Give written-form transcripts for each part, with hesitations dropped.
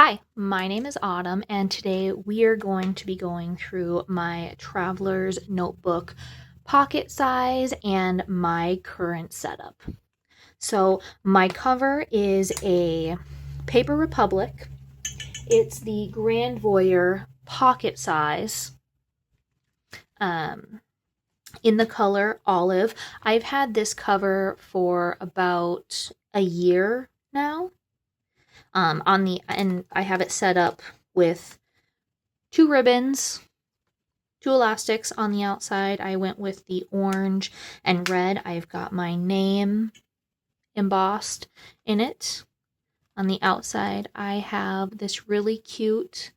Hi, my name is Autumn, and today we are going to be going through my Traveler's Notebook pocket size and my current setup. So, my cover is a Paper Republic. It's the Grand Voyeur pocket size um, in the color olive. I've had this cover for about a year now. And I have it set up with two ribbons, two elastics on the outside. I went with the orange and red. I've got my name embossed in it. On the outside, I have this really cute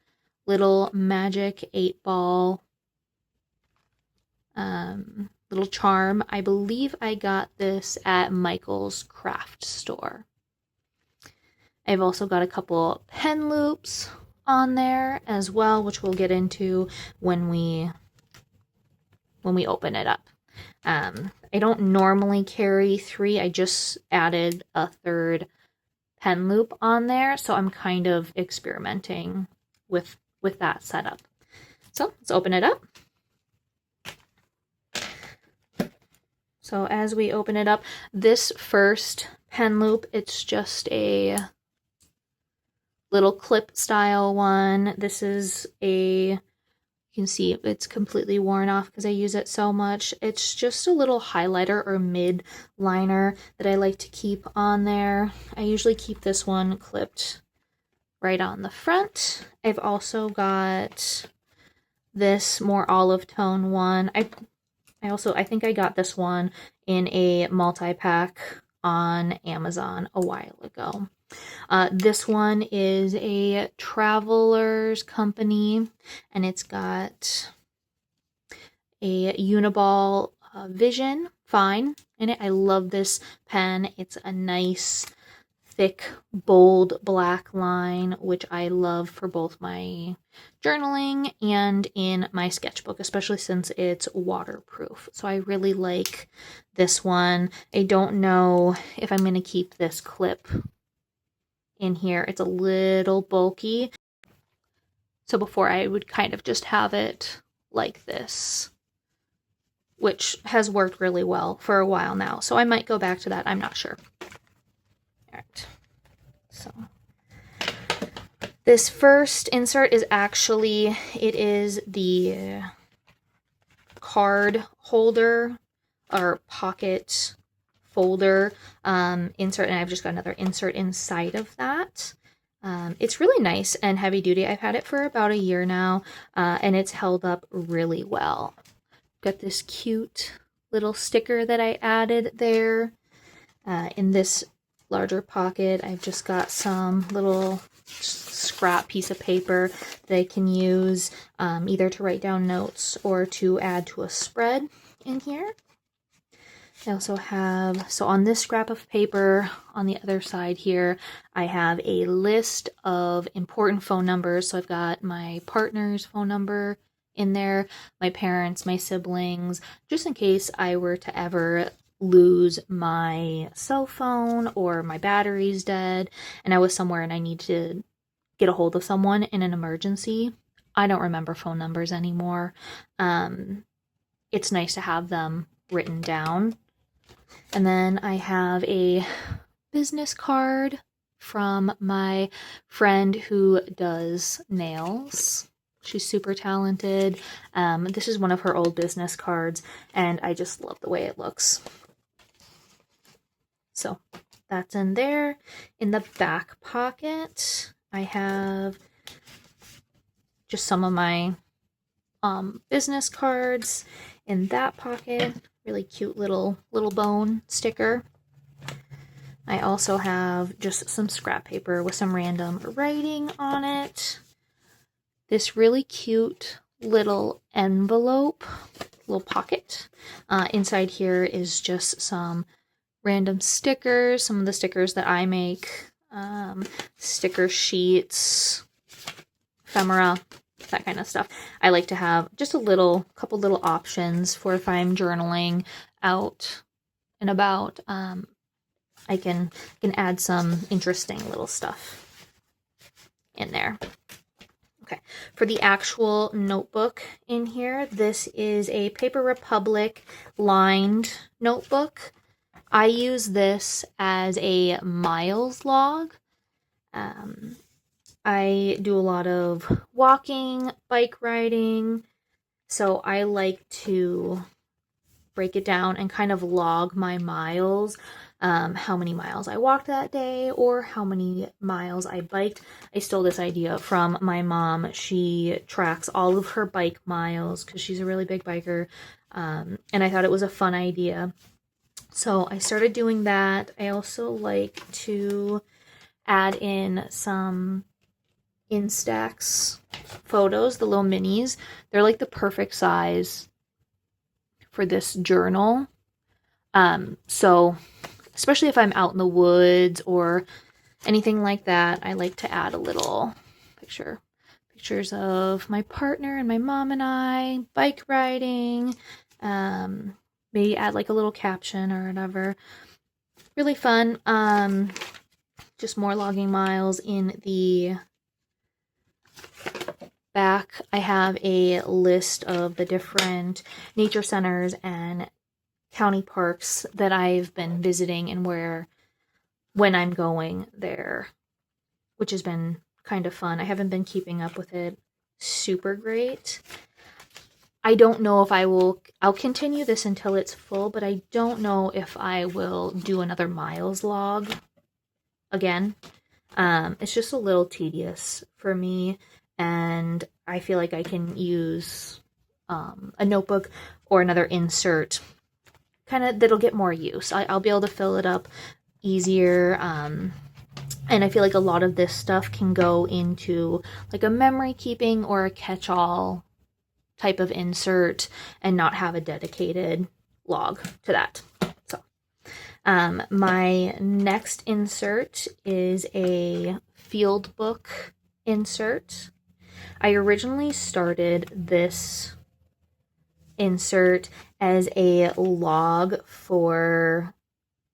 little magic 8-ball little charm. I believe I got this at Michael's craft store. I've also got a couple pen loops on there as well, which we'll get into when we open it up. I don't normally carry 3. I just added a third pen loop on there, so I'm kind of experimenting with that setup. So let's open it up. So as we open it up, this first pen loop, it's just a little clip style one. This is you can see it's completely worn off because I use it so much. It's just a little highlighter or mid liner that I like to keep on there. I usually keep this one clipped right on the front. I've also got this more olive tone one. I think I got this one in a multi-pack on Amazon a while ago. This one is a Traveler's Company, and it's got a Uniball Vision Fine in it. I love this pen. It's a nice, thick, bold black line, which I love for both my journaling and in my sketchbook, especially since it's waterproof. So I really like this one. I don't know if I'm going to keep this clip in here. It's a little bulky. So before I would kind of just have it like this, which has worked really well for a while now. So I might go back to that. I'm not sure. All right. So this first insert is actually, it is the card holder or pocket folder insert, and I've just got another insert inside of that. It's really nice and heavy duty. I've had it for about a year now, and it's held up really well. Got this cute little sticker that I added there. In this larger pocket, I've just got some little scrap piece of paper that I can use either to write down notes or to add to a spread in here. I also have, so on this scrap of paper on the other side here, I have a list of important phone numbers. So I've got my partner's phone number in there, my parents, my siblings, just in case I were to ever lose my cell phone or my battery's dead and I was somewhere and I need to get a hold of someone in an emergency. I don't remember phone numbers anymore. It's nice to have them written down. And then I have a business card from my friend who does nails. She's super talented. This is one of her old business cards, and I just love the way it looks. So that's in there. In the back pocket, I have just some of my business cards. In that pocket, really cute little bone sticker. I also have just some scrap paper with some random writing on it. This really cute little envelope, little pocket. Inside here is just some random stickers, some of the stickers that I make, sticker sheets, ephemera, that kind of stuff. I like to have just a couple little options for if I'm journaling out and about. I can add some interesting little stuff. in there. Okay, for the actual notebook in here, this is a Paper Republic lined notebook. I use this as a miles log. I do a lot of walking, bike riding, so I like to break it down and kind of log my miles, how many miles I walked that day or how many miles I biked. I stole this idea from my mom. She tracks all of her bike miles because she's a really big biker, and I thought it was a fun idea. So I started doing that. I also like to add in some Instax photos, the little minis. They're like the perfect size for this journal. So especially if I'm out in the woods or anything like that, I like to add a little pictures of my partner and my mom and I bike riding. Maybe add like a little caption or whatever. Really fun. Just more logging miles. In the back, I have a list of the different nature centers and county parks that I've been visiting and when I'm going there, which has been kind of fun. I haven't been keeping up with it super great. I don't know if I'll continue this until it's full, but I don't know if I will do another miles log again. It's just a little tedious for me, and I feel like I can use a notebook or another insert kind of that'll get more use. I'll be able to fill it up easier, and I feel like a lot of this stuff can go into like a memory keeping or a catch-all type of insert and not have a dedicated log to that. So my next insert is a field book insert. I originally started this insert as a log for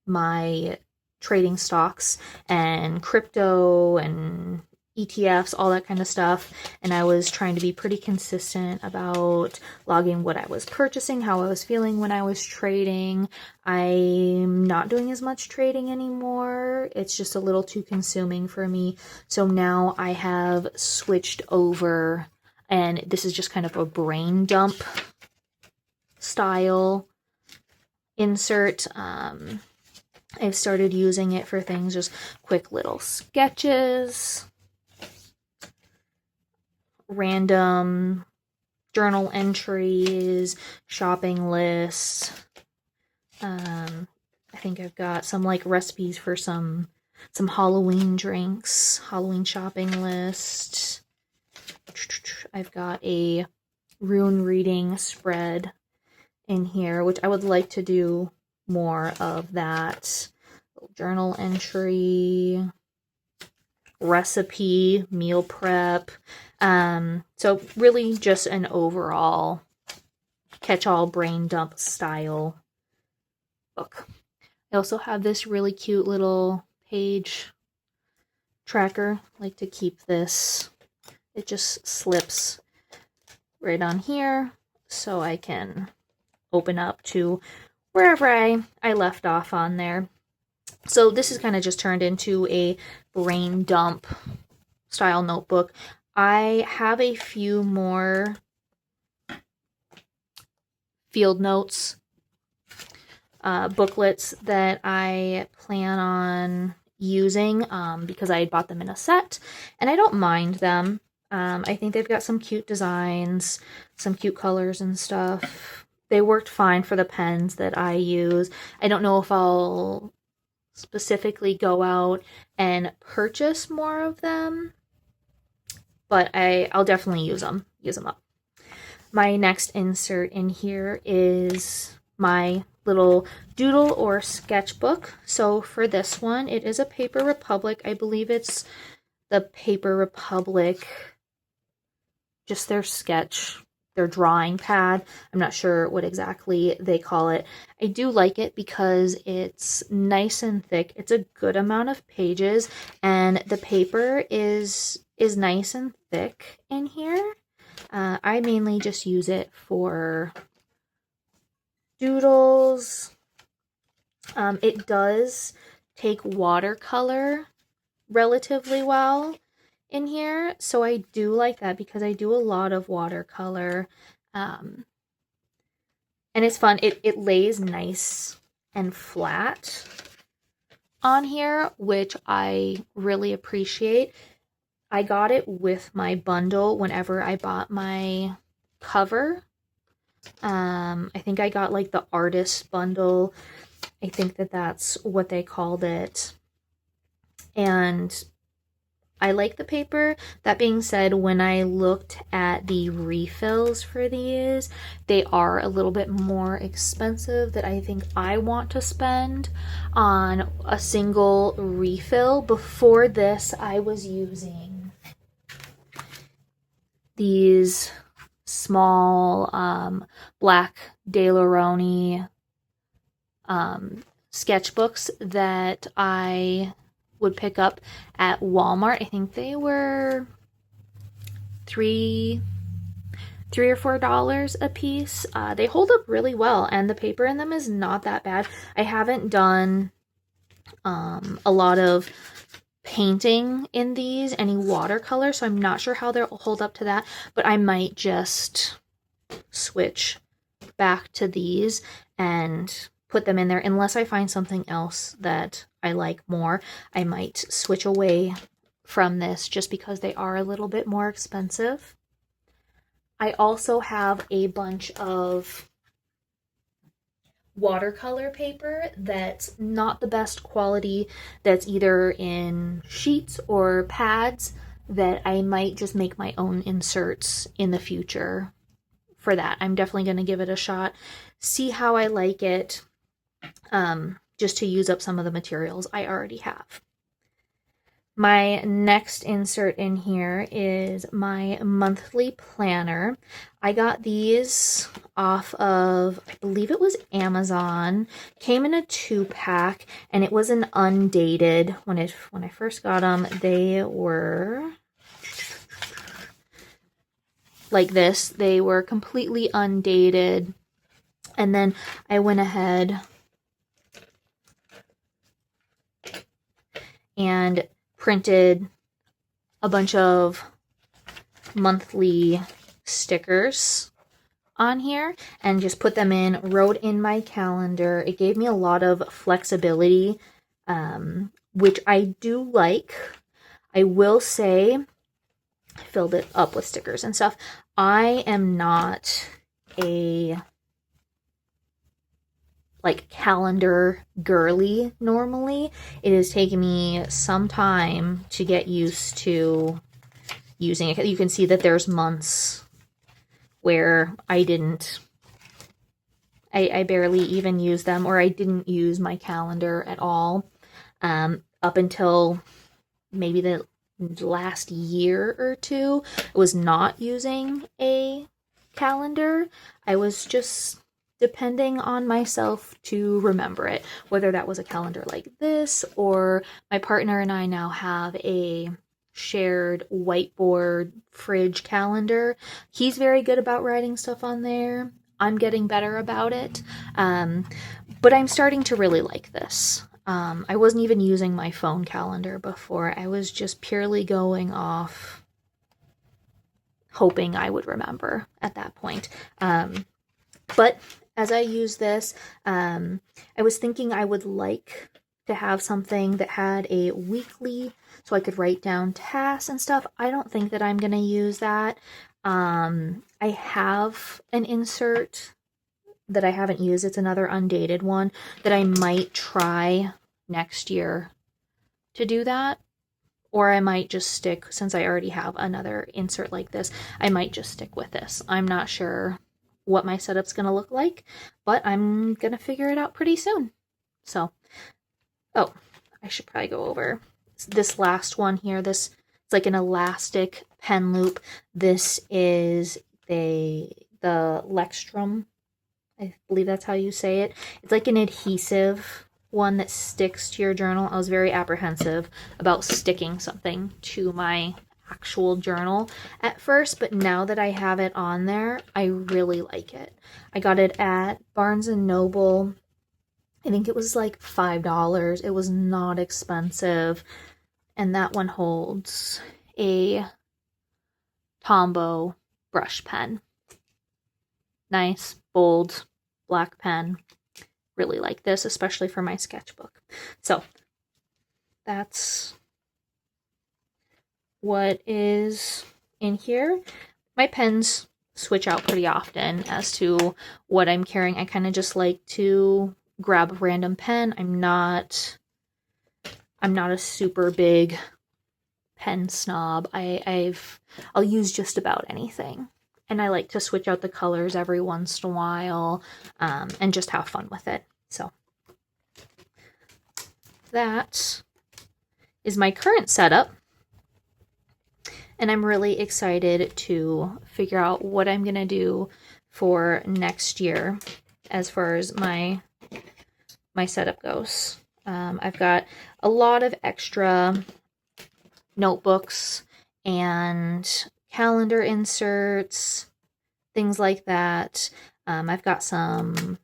my trading stocks and crypto and ETFs, all that kind of stuff. And I was trying to be pretty consistent about logging what I was purchasing, how I was feeling when I was trading. I'm not doing as much trading anymore. It's just a little too consuming for me. So now I have switched over, and this is just kind of a brain dump style insert. I've started using it for things, just quick little sketches, random journal entries, shopping lists. I think I've got some like recipes for some Halloween drinks, Halloween shopping list. I've got a rune reading spread in here, which I would like to do more of that. Journal entry, recipe, meal prep. So really just an overall catch-all brain dump style book. I also have this really cute little page tracker. I like to keep this. It just slips right on here so I can open up to wherever I left off on there. So this is kind of just turned into a brain dump style notebook. I have a few more field notes, booklets that I plan on using because I bought them in a set, and I don't mind them. I think they've got some cute designs, some cute colors and stuff. They worked fine for the pens that I use. I don't know if I'll specifically go out and purchase more of them, but I'll definitely use them up. My next insert in here is my little doodle or sketchbook. So for this one, it is a Paper Republic. I believe it's the Paper Republic, just their sketch, their drawing pad. I'm not sure what exactly they call it. I do like it because it's nice and thick. It's a good amount of pages, and the paper is is nice and thick in here. I mainly just use it for doodles. It does take watercolor relatively well in here, so I do like that because I do a lot of watercolor. And it's fun. It lays nice and flat on here, which I really appreciate. I got it with my bundle whenever I bought my cover. I think I got like the artist bundle. I think that's what they called it. And I like the paper. That being said, when I looked at the refills for these, they are a little bit more expensive that I think I want to spend on a single refill. Before this, I was using these small black Daler-Rowney sketchbooks that I would pick up at Walmart. I think they were $3 or $4 a piece. They hold up really well, and the paper in them is not that bad. I haven't done a lot of painting in these, any watercolor, so I'm not sure how they'll hold up to that, but I might just switch back to these and put them in there unless I find something else that I like more. I might switch away from this just because they are a little bit more expensive. I also have a bunch of watercolor paper that's not the best quality, that's either in sheets or pads, that I might just make my own inserts in the future for that. I'm definitely going to give it a shot, see how I like it, just to use up some of the materials I already have. My next insert in here is my monthly planner. I got these off of, I believe it was Amazon. Came in a 2-pack, and it was an undated. When I first got them, they were like this. They were completely undated. And then I went ahead and printed a bunch of monthly stickers on here and just put them in, wrote in my calendar. It gave me a lot of flexibility, which I do like. I will say, I filled it up with stickers and stuff. I am not a like calendar girly normally. It has taken me some time to get used to using it. You can see that there's months where I barely even use them, or I didn't use my calendar at all, up until maybe the last year or two. I was not using a calendar. I was just depending on myself to remember it, whether that was a calendar like this, or my partner and I now have a shared whiteboard fridge calendar. He's very good about writing stuff on there. I'm getting better about it, but I'm starting to really like this. I wasn't even using my phone calendar before. I was just purely going off hoping I would remember at that point. But as I use this, I was thinking I would like to have something that had a weekly, so I could write down tasks and stuff. I don't think that I'm going to use that. I have an insert that I haven't used. It's another undated one that I might try next year to do that. Or I might just stick, since I already have another insert like this, I might just stick with this. I'm not sure what my setup's going to look like, but I'm going to figure it out pretty soon. So, oh, I should probably go over this last one here. It's like an elastic pen loop. This is the Lexstrom. I believe that's how you say it. It's like an adhesive one that sticks to your journal. I was very apprehensive about sticking something to my actual journal at first, but now that I have it on there, I really like it. I got it at Barnes & Noble. I think it was like $5. It was not expensive. And that one holds a Tombow brush pen. Nice, bold, black pen. Really like this, especially for my sketchbook. So that's what is in here. My pens switch out pretty often as to what I'm carrying. I kind of just like to grab a random pen. I'm not a super big pen snob. I'll use just about anything. And I like to switch out the colors every once in a while, and just have fun with it. So that is my current setup. And I'm really excited to figure out what I'm going to do for next year as far as my setup goes. I've got a lot of extra notebooks and calendar inserts, things like that. I've got some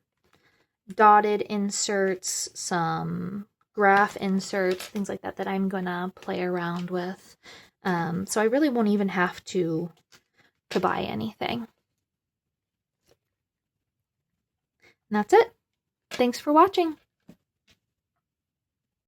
dotted inserts, some graph inserts, things like that I'm gonna play around with. So I really won't even have to buy anything. And that's it. Thanks for watching.